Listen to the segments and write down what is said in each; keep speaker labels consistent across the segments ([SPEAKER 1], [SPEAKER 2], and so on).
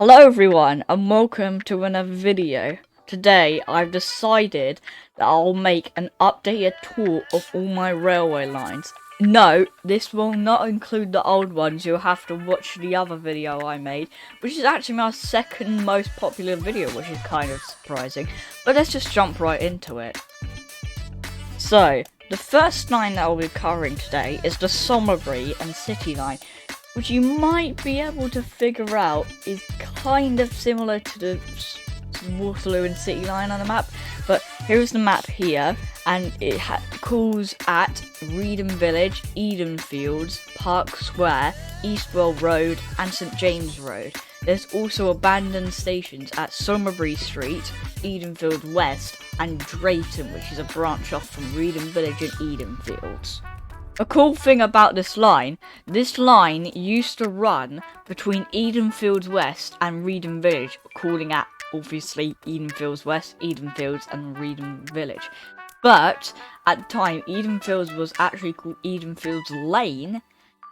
[SPEAKER 1] Hello everyone and welcome to another video. Today I've decided that I'll make an updated tour of all my railway lines. No, this will not include the old ones. You'll have to watch the other video I made, which is actually my second most popular video, which is kind of surprising. But let's just jump right into it. So, the first line that I'll be covering today is the Somerbury and City line, which you might be able to figure out is kind of similar to the Waterloo and City line on the map. But here's the map here, and it calls at Reedham Village, Eden Fields, Park Square, Eastwell Road and St James Road. There's also abandoned stations at Somerbury Street, Edenfield West and Drayton, which is a branch off from Reedham Village and Eden Fields. A cool thing about this line used to run between Edenfields West and Reedham Village, calling at obviously Edenfields West, Edenfields and Reedham Village. But at the time, Edenfields was actually called Edenfields Lane,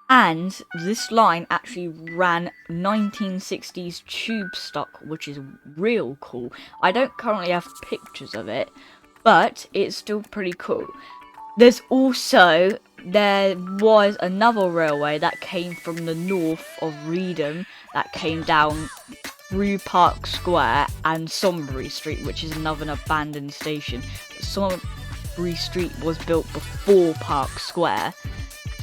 [SPEAKER 1] and this line actually ran 1960s tube stock, which is real cool. I don't currently have pictures of it, but it's still pretty cool. There was another railway that came from the north of Reedham that came down through Park Square and Somerbury Street, which is another abandoned station. Somerbury Street was built before Park Square,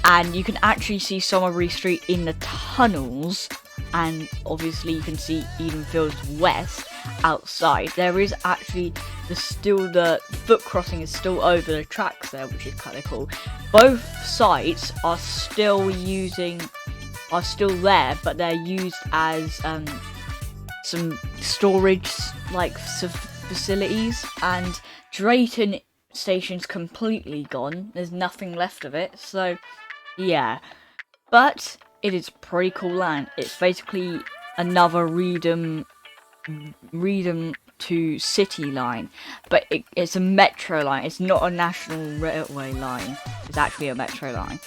[SPEAKER 1] and you can actually see Somerbury Street in the tunnels, and obviously you can see Edenfields West outside. There is actually the foot crossing is still over the tracks there, which is kind of cool. Both sites are still there, but they're used as some storage facilities, and Drayton station's completely gone. There's nothing left of it, so yeah. But it is a pretty cool line. It's basically another Reedham to City line, but it's a metro line. It's not a national railway line. It's actually a metro line.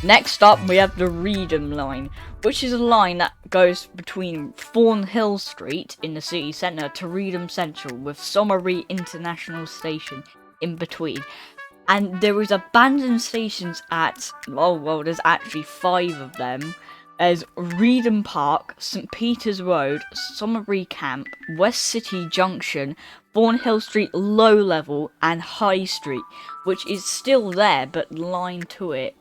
[SPEAKER 1] Next up, we have the Reedham line, which is a line that goes between Thornhill Street in the city centre to Reedham Central, with Somerbury International Station in between. And there is abandoned stations at, there's actually 5 of them. There's Reedham Park, St Peter's Road, Somerbury Camp, West City Junction, Thornhill Street Low Level and High Street, which is still there, but the line to it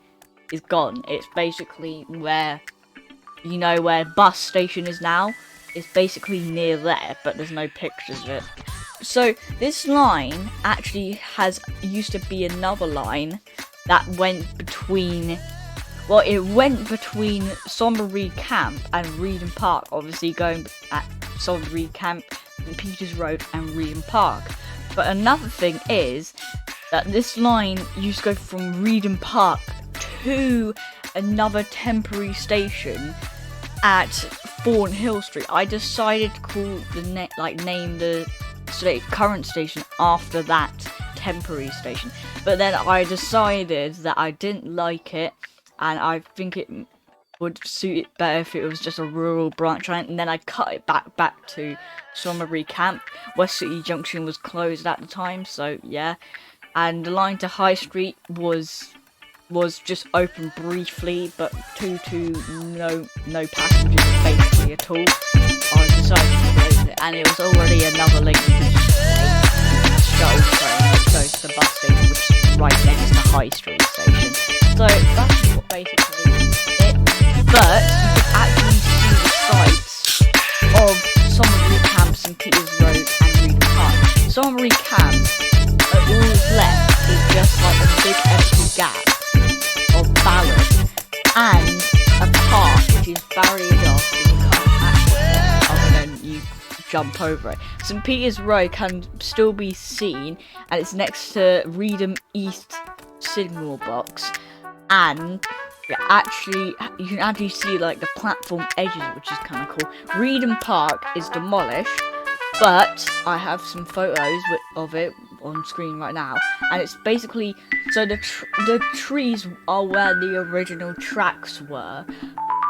[SPEAKER 1] is gone. It's basically where bus station is now. It's basically near there, but there's no pictures of it. So this line actually used to be another line that went between Somerbury Camp and Reedham Park, obviously going at Somerbury Camp, St Peter's Road and Reedham Park. But another thing is that this line used to go from Reedham Park to another temporary station at Thornhill Street. I decided to call name the current station after that temporary station, but then I decided that I didn't like it, and I think it would suit it better if it was just a rural branch line, and then I cut it back to Somerbury Camp. West City Junction was closed at the time, so yeah. And the line to High Street was just open briefly, but due to no passengers basically at all, I decided to close it, and it was already another link to the shuttle train which goes to the bus station, which is right next to High Street station. So that's what basically it. But you can actually see the sites of Somerbury Camp, St Peter's Road and Reedham Park. Somerbury Camp, all that's left is just like a big empty gap of ballast and a park which is is barriered off and you can't access it other than you jump over it. St. Peter's Road can still be seen, and it's next to Reedham East signal box, and you can actually see like the platform edges, which is kind of cool. Reedham Park is demolished, but I have some photos of it on screen right now, and it's basically, so the trees are where the original tracks were,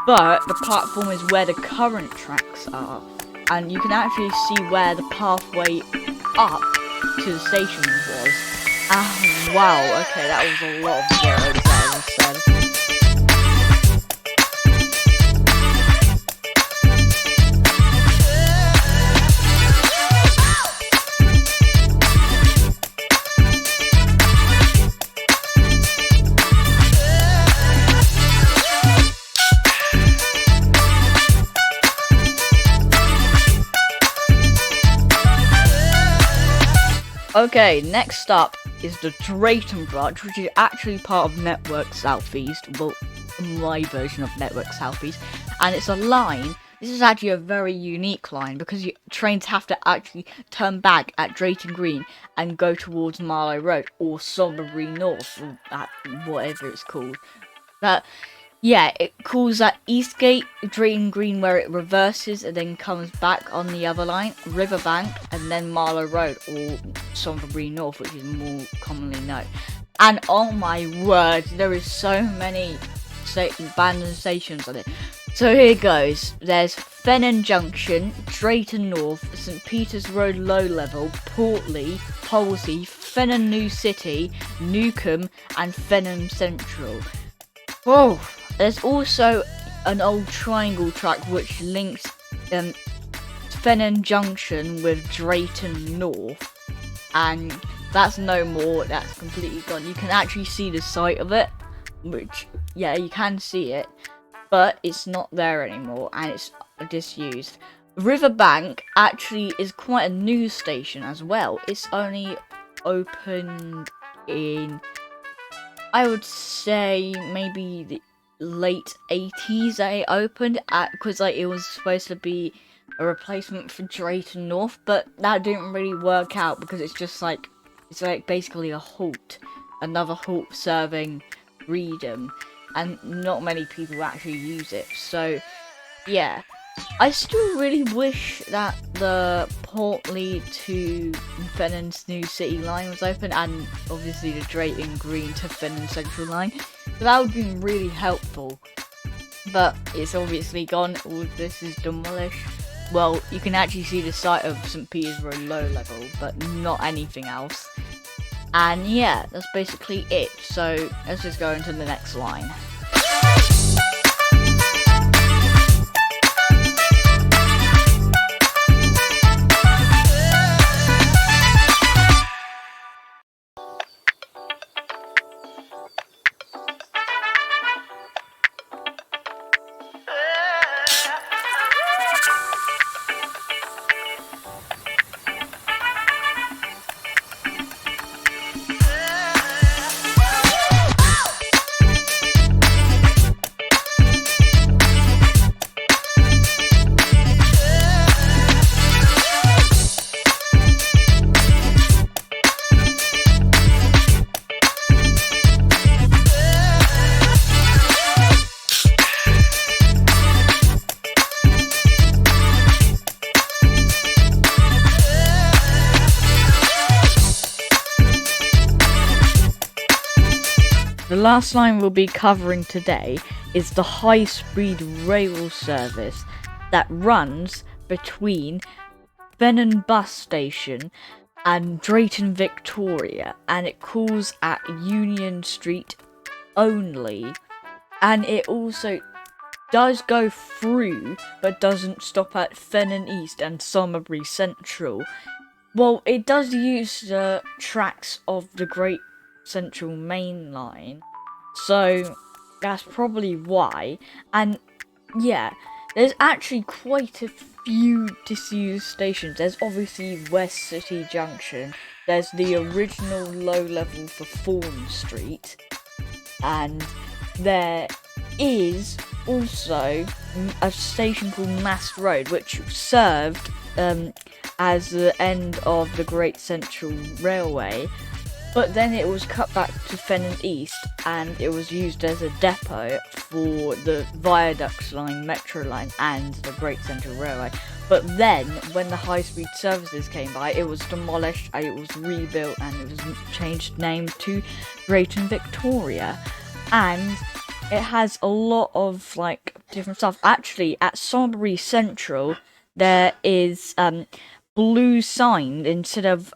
[SPEAKER 1] but the platform is where the current tracks are, and you can actually see where the pathway up to the station was. Ah, wow, okay, that was a lot of zeros that I just said.
[SPEAKER 2] Yeah.
[SPEAKER 1] Okay, next up is the Drayton branch, which is actually part of Network Southeast, well, my version of Network Southeast, and it's a line. This is actually a very unique line because trains have to actually turn back at Drayton Green and go towards Marlow Road or Somerbury North, or whatever it's called. But yeah, it calls at Eastgate, Drayton Green, where it reverses and then comes back on the other line, Riverbank, and then Marlow Road, or Somerbury North, which is more commonly known. And oh my word, there is so many abandoned stations on it. So here goes. There's Fenham Junction, Drayton North, St. Peter's Road Low Level, Portley, Polsey, Fenham New City, Newcombe, and Fenham Central. Oh, there's also an old triangle track which links Fenham Junction with Drayton North, and that's no more, that's completely gone. You can actually see the site of it, which, yeah, you can see it, but it's not there anymore, and it's disused. Riverbank actually is quite a new station as well. It's only opened in, I would say, maybe the late 80s that it opened, because like it was supposed to be a replacement for Drayton North, but that didn't really work out because it's like basically a halt, another halt serving Reedham, and not many people actually use it. So yeah, I still really wish that the Portley to Fenham's New City line was open, and obviously the Drayton Green to Fenham Central line. So that would be really helpful. But it's obviously gone. All of this is demolished. Well, you can actually see the site of St. Peter's Road Low Level, but not anything else. And yeah, that's basically it. So let's just go into the next line. The last line we'll be covering today is the high-speed rail service that runs between Fenham Bus Station and Drayton Victoria, and it calls at Union Street only, and it also does go through but doesn't stop at Fenham East and Somerbury Central. Well, it does use the tracks of the Great Central Main Line, so that's probably why. And yeah, there's actually quite a few disused stations. There's obviously West City Junction, there's the original low level for Fawn Street, and there is also a station called Mast Road, which served as the end of the Great Central Railway, but then it was cut back to Fenton East and it was used as a depot for the Viaduct Line, Metro Line and the Great Central Railway. But then, when the high-speed services came by, it was demolished and it was rebuilt and it was changed name to Drayton Victoria. And it has a lot of like different stuff. Actually, at Salisbury Central, there is blue sign instead of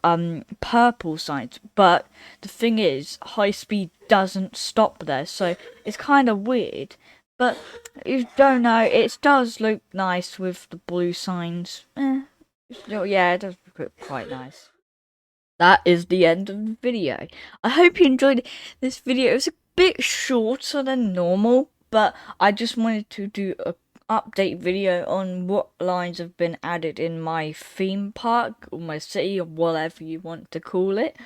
[SPEAKER 1] purple signs. But the thing is, high speed doesn't stop there, so it's kind of weird. But you don't know, it does look nice with the blue signs. Yeah, it does look quite nice. That is the end of the video. I hope you enjoyed this video. It was a bit shorter than normal, but I just wanted to do a update video on what lines have been added in my theme park or my city or whatever you want to call it.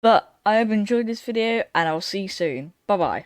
[SPEAKER 1] But I hope you enjoyed this video and I'll see you soon. Bye bye.